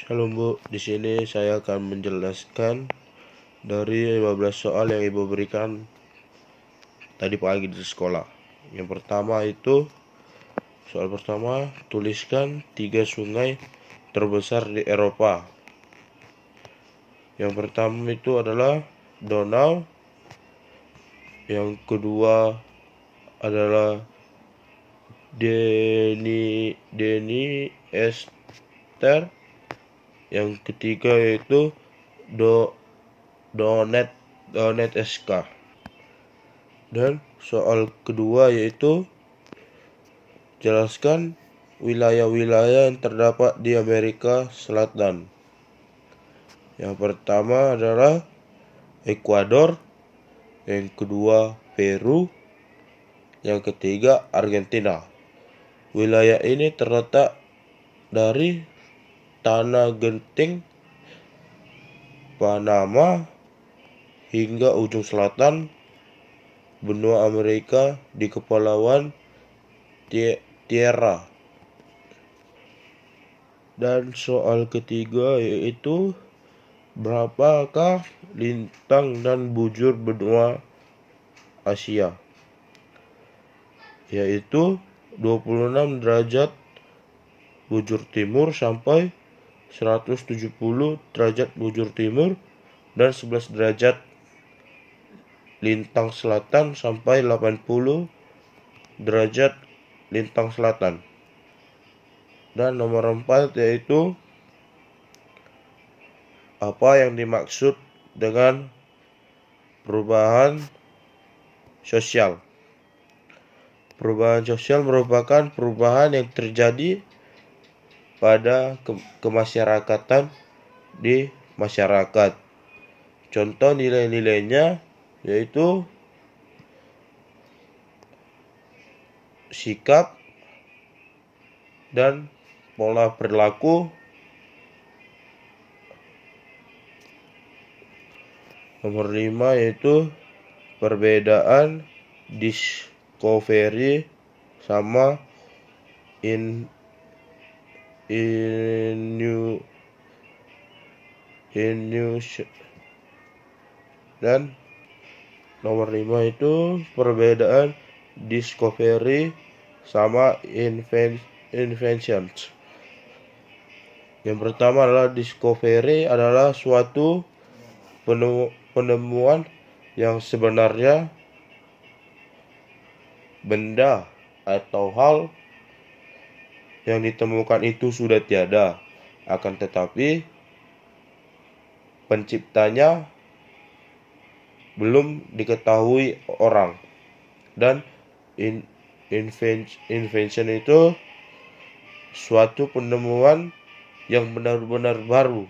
Halo Bu, di sini saya akan menjelaskan dari 15 soal yang Ibu berikan tadi pagi di sekolah. Yang pertama itu, soal pertama, tuliskan 3 sungai terbesar di Eropa. Yang pertama itu adalah Donau. Yang kedua adalah Dniester. Yang ketiga yaitu Donetsk. Dan soal kedua yaitu jelaskan wilayah-wilayah yang terdapat di Amerika Selatan. Yang pertama adalah Ekuador, yang kedua Peru, yang ketiga Argentina. Wilayah ini terletak dari Tanah Genting, Panama, hingga ujung selatan benua Amerika di Kepulauan Tierra. Dan soal ketiga yaitu berapakah lintang dan bujur benua Asia? Yaitu 26 derajat bujur timur sampai 170 derajat bujur timur dan 11 derajat lintang selatan sampai 80 derajat lintang selatan. Dan nomor 4 yaitu apa yang dimaksud dengan perubahan sosial. Perubahan sosial merupakan perubahan yang terjadi pada kemasyarakatan di masyarakat. Contoh nilai-nilainya yaitu sikap dan pola perilaku. Nomor 5 yaitu perbedaan discovery sama dan nomor 5 itu perbedaan discovery sama inventions. Yang pertama adalah discovery adalah suatu penemuan yang sebenarnya benda atau hal yang ditemukan itu sudah tiada, akan tetapi penciptanya belum diketahui orang. Dan invention itu suatu penemuan yang benar-benar baru,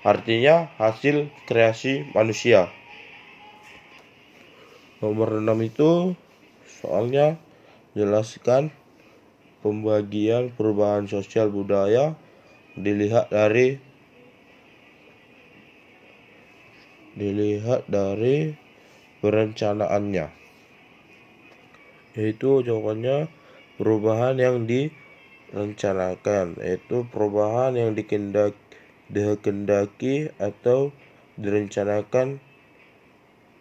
artinya hasil kreasi manusia. Nomor 6 itu soalnya jelaskan pembagian perubahan sosial budaya dilihat dari perencanaannya. Yaitu jawabannya perubahan yang direncanakan, yaitu perubahan yang dikehendaki atau direncanakan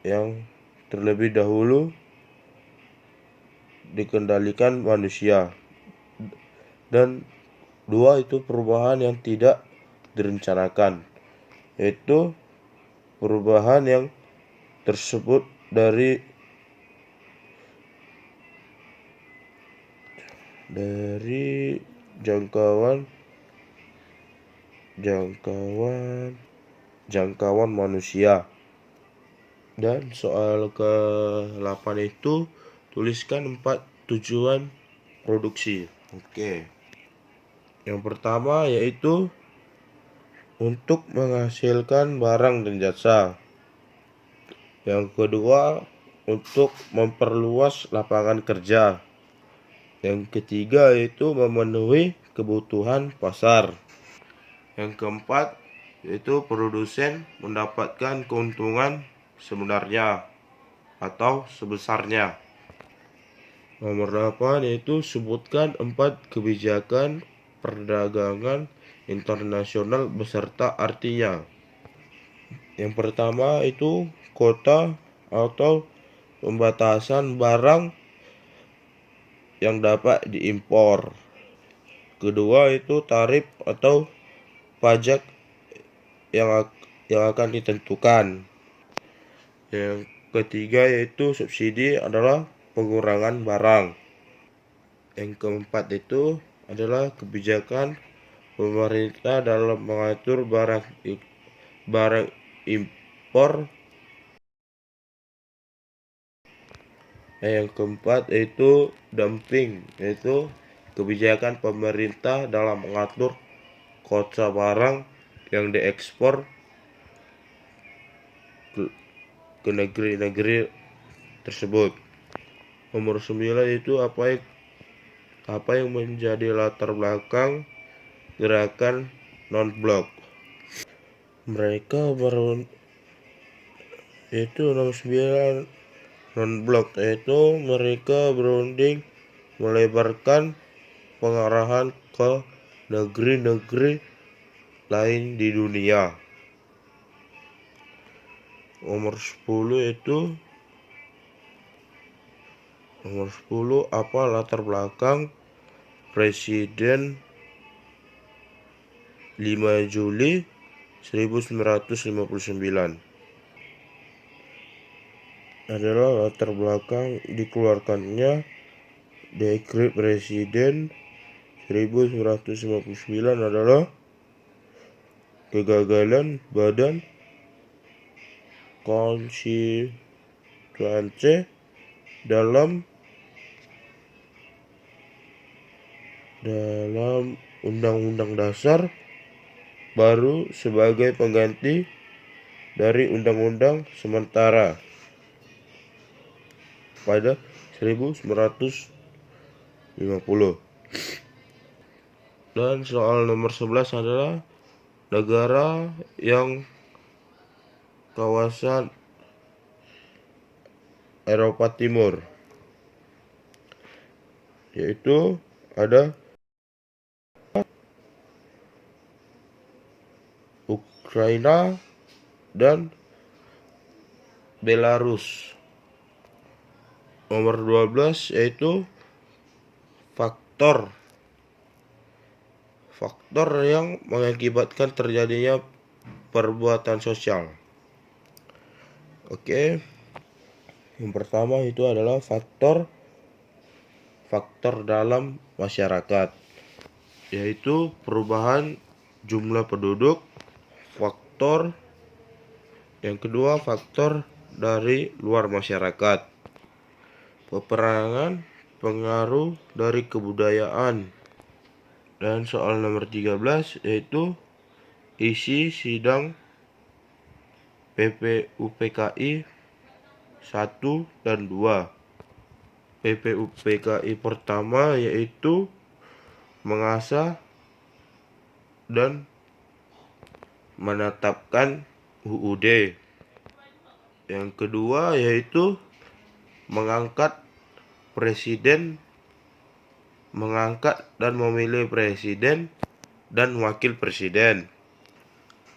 yang terlebih dahulu dikendalikan manusia. Dan 2 itu perubahan yang tidak direncanakan, yaitu perubahan yang tersebut dari jangkauan manusia. Dan soal ke-8 itu tuliskan 4 tujuan produksi. Oke. Yang pertama yaitu untuk menghasilkan barang dan jasa. Yang kedua untuk memperluas lapangan kerja. Yang ketiga yaitu memenuhi kebutuhan pasar. Yang keempat yaitu produsen mendapatkan keuntungan sebenarnya atau sebesarnya. Nomor 8 yaitu sebutkan 4 kebijakan perdagangan internasional beserta artinya. Yang pertama itu kuota atau pembatasan barang yang dapat diimpor. Kedua itu tarif atau pajak yang akan ditentukan. Yang ketiga yaitu subsidi adalah pengurangan barang. Yang keempat itu adalah kebijakan pemerintah dalam mengatur barang impor. Yang keempat yaitu dumping, yaitu kebijakan pemerintah dalam mengatur kuota barang yang diekspor ke negeri-negeri tersebut. Nomor 9 itu apa yang menjadi latar belakang gerakan non-blok. Mereka itu nomor 9 non-blok, yaitu mereka berunding melebarkan pengarahan ke negeri-negeri lain di dunia. Nomor 10 apa latar belakang Presiden 5 Juli 1959 adalah latar belakang dikeluarkannya Dekret Presiden 1959 adalah kegagalan Badan Konstitusi dalam Undang-Undang Dasar baru sebagai pengganti dari Undang-Undang sementara pada 1950. Dan soal nomor 11 adalah negara yang kawasan Eropa Timur, yaitu ada Ukraina dan Belarus. Nomor 12 yaitu faktor yang mengakibatkan terjadinya perbuatan sosial. Oke. Yang pertama itu adalah faktor dalam masyarakat, yaitu perubahan jumlah penduduk. Faktor yang kedua, faktor dari luar masyarakat. Peperangan, pengaruh dari kebudayaan. Dan soal nomor 13 yaitu isi sidang PPUPKI 1 dan 2. PPUPKI pertama yaitu mengasah dan menetapkan UUD. Yang kedua yaitu mengangkat dan memilih presiden dan wakil presiden.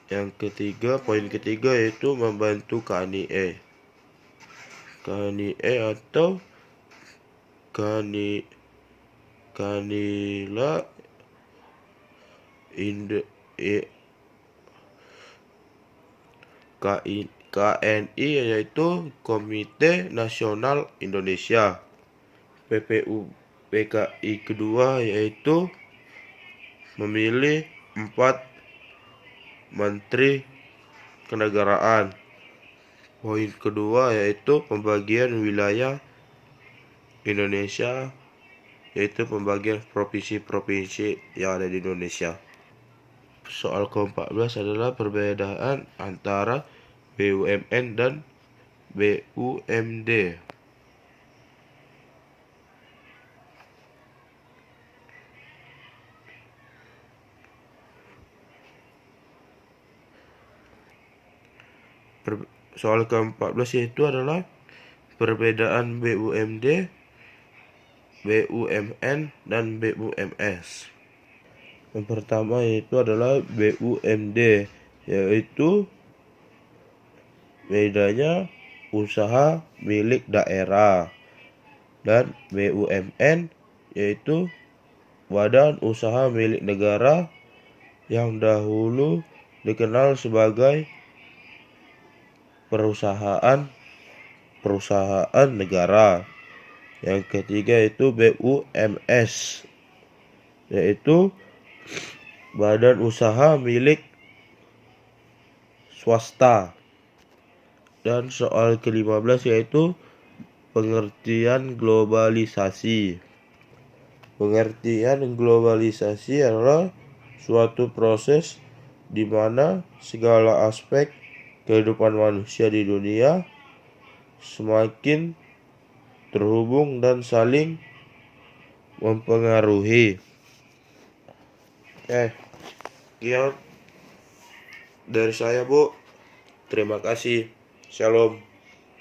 Yang ketiga, poin ketiga yaitu membantu KNIE. KNIE atau Kanila KNI yaitu Komite Nasional Indonesia. PPUPKI kedua yaitu memilih 4 menteri kenegaraan. Poin kedua yaitu pembagian wilayah Indonesia, yaitu pembagian provinsi-provinsi yang ada di Indonesia. Soal ke-14 adalah perbedaan antara BUMN dan BUMD. Soal ke-14 yaitu adalah perbedaan BUMD, BUMN, dan BUMS. Yang pertama yaitu adalah BUMD, yaitu bedanya usaha milik daerah, dan BUMN yaitu badan usaha milik negara yang dahulu dikenal sebagai perusahaan negara. Yang ketiga itu BUMS, yaitu badan usaha milik swasta. Dan soal ke-15 yaitu pengertian globalisasi. Pengertian globalisasi adalah suatu proses di mana segala aspek kehidupan manusia di dunia semakin terhubung dan saling mempengaruhi. Sekian dari saya, Bu. Terima kasih. Shalom.